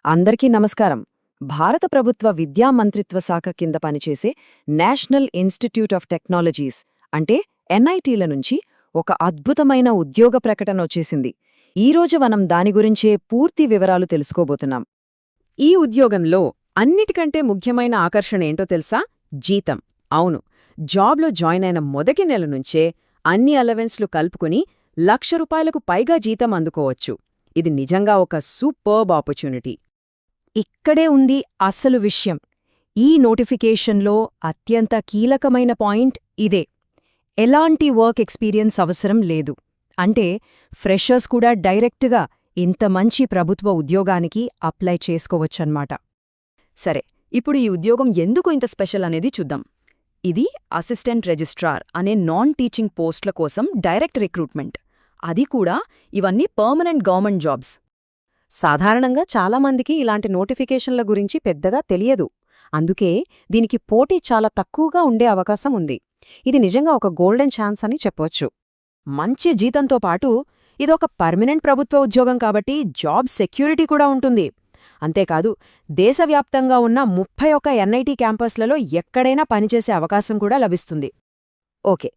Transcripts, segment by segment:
అందరికీ నమస్కారం. భారత ప్రభుత్వ విద్యా మంత్రిత్వ శాఖ కింద పనిచేసే నేషనల్ ఇన్స్టిట్యూట్ ఆఫ్ టెక్నాలజీస్ అంటే ఎన్ఐటీల నుంచి ఒక అద్భుతమైన ఉద్యోగ ప్రకటన వచ్చేసింది. ఈరోజు మనం దాని గురించే పూర్తి వివరాలు తెలుసుకోబోతున్నాం. ఈ ఉద్యోగంలో అన్నిటికంటే ముఖ్యమైన ఆకర్షణ ఏంటో తెలుసా? జీతం. అవును, జాబ్లో జాయిన్ అయిన మొదటి నెల నుంచే అన్ని అలవెన్స్లు కలుపుకుని ₹1,00,000 పైగా జీతం అందుకోవచ్చు. ఇది నిజంగా ఒక సూపర్బ్ ఆపర్చునిటీ. ఇక్కడే ఉంది అసలు విషయం. ఈ నోటిఫికేషన్లో అత్యంత కీలకమైన పాయింట్ ఇదే. ఎలాంటి వర్క్ ఎక్స్పీరియన్స్ అవసరం లేదు. అంటే ఫ్రెషర్స్ కూడా డైరెక్ట్గా ఇంత మంచి ప్రభుత్వ ఉద్యోగానికి అప్లై చేసుకోవచ్చన్నమాట. సరే, ఇప్పుడు ఈ ఉద్యోగం ఎందుకు ఇంత స్పెషల్ అనేది చూద్దాం. ఇది అసిస్టెంట్ రిజిస్ట్రార్ అనే నాన్ టీచింగ్ పోస్టుల కోసం డైరెక్ట్ రిక్రూట్మెంట్. అది కూడా ఇవన్నీ పర్మనెంట్ గవర్నమెంట్ జాబ్స్. సాధారణంగా చాలామందికి ఇలాంటి నోటిఫికేషన్ల గురించి పెద్దగా తెలియదు. అందుకే దీనికి పోటీ చాలా తక్కువగా ఉండే అవకాశం ఉంది. ఇది నిజంగా ఒక గోల్డెన్ ఛాన్స్ అని చెప్పొచ్చు. మంచి జీతంతో పాటు ఇదొక పర్మనెంట్ ప్రభుత్వ ఉద్యోగం కాబట్టి జాబ్ సెక్యూరిటీ కూడా ఉంటుంది. అంతేకాదు, దేశవ్యాప్తంగా ఉన్న 31 ఎన్ఐటీ క్యాంపస్లలో ఎక్కడైనా పనిచేసే అవకాశం కూడా లభిస్తుంది. ఓకే,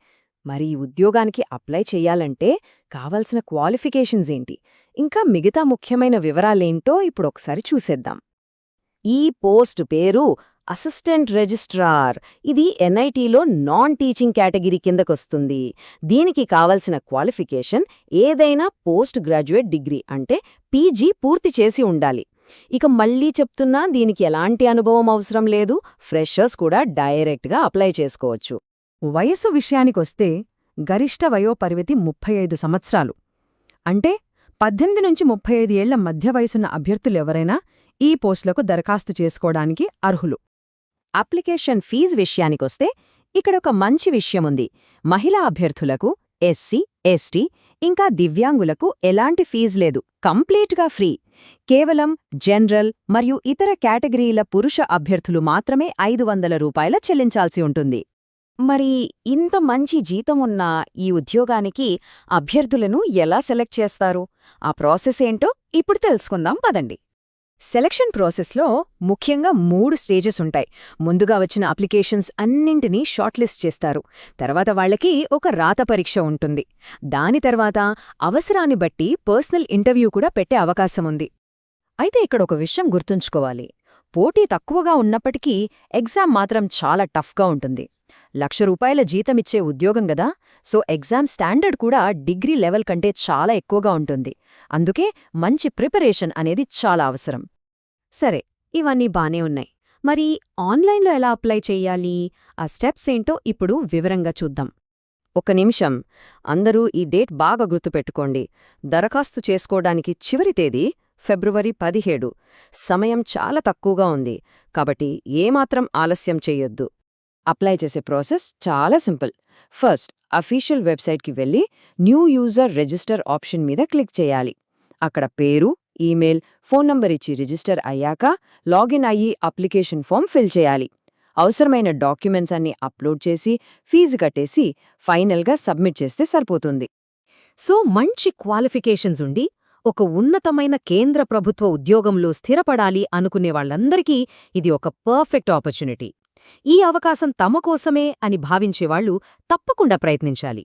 మరి ఈ ఉద్యోగానికి అప్లై చెయ్యాలంటే కావలసిన క్వాలిఫికేషన్స్ ఏంటి, ఇంకా మిగతా ముఖ్యమైన వివరాలేంటో ఇప్పుడొకసారి చూసేద్దాం. ఈ పోస్ట్ పేరు అసిస్టెంట్ రిజిస్ట్రార్. ఇది ఎన్ఐటీలో నాన్ టీచింగ్ కేటగిరీ కిందకొస్తుంది. దీనికి కావలసిన క్వాలిఫికేషన్ ఏదైనా పోస్ట్ గ్రాడ్యుయేట్ డిగ్రీ అంటే పీజీ పూర్తి చేసి ఉండాలి. ఇక మళ్ళీ చెప్తున్నా, దీనికి ఎలాంటి అనుభవం అవసరం లేదు. ఫ్రెషర్స్ కూడా డైరెక్ట్గా అప్లై చేసుకోవచ్చు. వయస్సు విషయానికొస్తే గరిష్ట వయోపరిమితి 35 సంవత్సరాలు. అంటే 18 నుంచి 35 ఏళ్ల మధ్య వయసున్న అభ్యర్థులెవరైనా ఈ పోస్టులకు దరఖాస్తు చేసుకోవడానికి అర్హులు. అప్లికేషన్ ఫీజు విషయానికొస్తే ఇక్కడొక మంచి విషయముంది. మహిళా అభ్యర్థులకు, ఎస్సీ, ఎస్టీ, ఇంకా దివ్యాంగులకు ఎలాంటి ఫీజు లేదు. కంప్లీట్గా ఫ్రీ. కేవలం జనరల్ మరియు ఇతర కేటగిరీల పురుష అభ్యర్థులు మాత్రమే ₹500 చెల్లించాల్సి ఉంటుంది. మరి ఇంత మంచి జీతమున్న ఈ ఉద్యోగానికి అభ్యర్థులను ఎలా సెలెక్ట్ చేస్తారు? ఆ ప్రాసెస్ ఏంటో ఇప్పుడు తెలుసుకుందాం పదండి. సెలక్షన్ ప్రాసెస్లో ముఖ్యంగా 3 స్టేజెస్ ఉంటాయి. ముందుగా వచ్చిన అప్లికేషన్స్ అన్నింటినీ షార్ట్ లిస్ట్ చేస్తారు. తర్వాత వాళ్లకి ఒక రాత పరీక్ష ఉంటుంది. దాని తర్వాత అవసరాన్ని బట్టి పర్సనల్ ఇంటర్వ్యూ కూడా పెట్టే అవకాశముంది. అయితే ఇక్కడొక విషయం గుర్తుంచుకోవాలి. పోటీ తక్కువగా ఉన్నప్పటికీ ఎగ్జామ్ మాత్రం చాలా టఫ్గా ఉంటుంది. ₹1,00,000 జీతమిచ్చే ఉద్యోగం గదా, సో ఎగ్జామ్ స్టాండర్డ్ కూడా డిగ్రీ లెవెల్ కంటే చాలా ఎక్కువగా ఉంటుంది. అందుకే మంచి ప్రిపరేషన్ అనేది చాలా అవసరం. సరే, ఇవన్నీ బానే ఉన్నాయి. మరి ఆన్లైన్లో ఎలా అప్లై చెయ్యాలి? ఆ స్టెప్స్ ఏంటో ఇప్పుడు వివరంగా చూద్దాం. ఒక నిమిషం, అందరూ ఈ డేట్ బాగా గుర్తుపెట్టుకోండి. దరఖాస్తు చేసుకోవడానికి చివరి తేదీ ఫిబ్రవరి 17. సమయం చాలా తక్కువగా ఉంది కాబట్టి ఏమాత్రం ఆలస్యం చెయ్యొద్దు. అప్లై చేసే ప్రాసెస్ చాలా సింపుల్. ఫస్ట్ అఫీషియల్ వెబ్సైట్కి వెళ్ళి న్యూ యూజర్ రిజిస్టర్ ఆప్షన్ మీద క్లిక్ చేయాలి. అక్కడ పేరు, ఈమెయిల్, ఫోన్ నంబర్ ఇచ్చి రిజిస్టర్ అయ్యాక లాగిన్ అయ్యి అప్లికేషన్ ఫామ్ ఫిల్ చేయాలి. అవసరమైన డాక్యుమెంట్స్ అన్ని అప్లోడ్ చేసి ఫీజు కట్టేసి ఫైనల్గా సబ్మిట్ చేస్తే సరిపోతుంది. సో మంచి క్వాలిఫికేషన్స్ ఉండి ఒక ఉన్నతమైన కేంద్ర ప్రభుత్వ ఉద్యోగంలో స్థిరపడాలి అనుకునే వాళ్ళందరికీ ఇది ఒక పర్ఫెక్ట్ ఆపర్చునిటీ. ఈ అవకాశం తమ కోసమే అని భావించేవాళ్లు తప్పకుండా ప్రయత్నించాలి.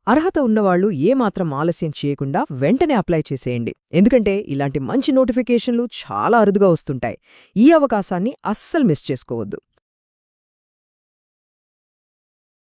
అర్హత ఉన్నవాళ్లు ఏమాత్రం ఆలస్యం చేయకుండా వెంటనే అప్లై చేసేయండి. ఎందుకంటే ఇలాంటి మంచి నోటిఫికేషన్లు చాలా అరుదుగా వస్తుంటాయి. ఈ అవకాశాన్ని అస్సలు మిస్ చేసుకోవద్దు.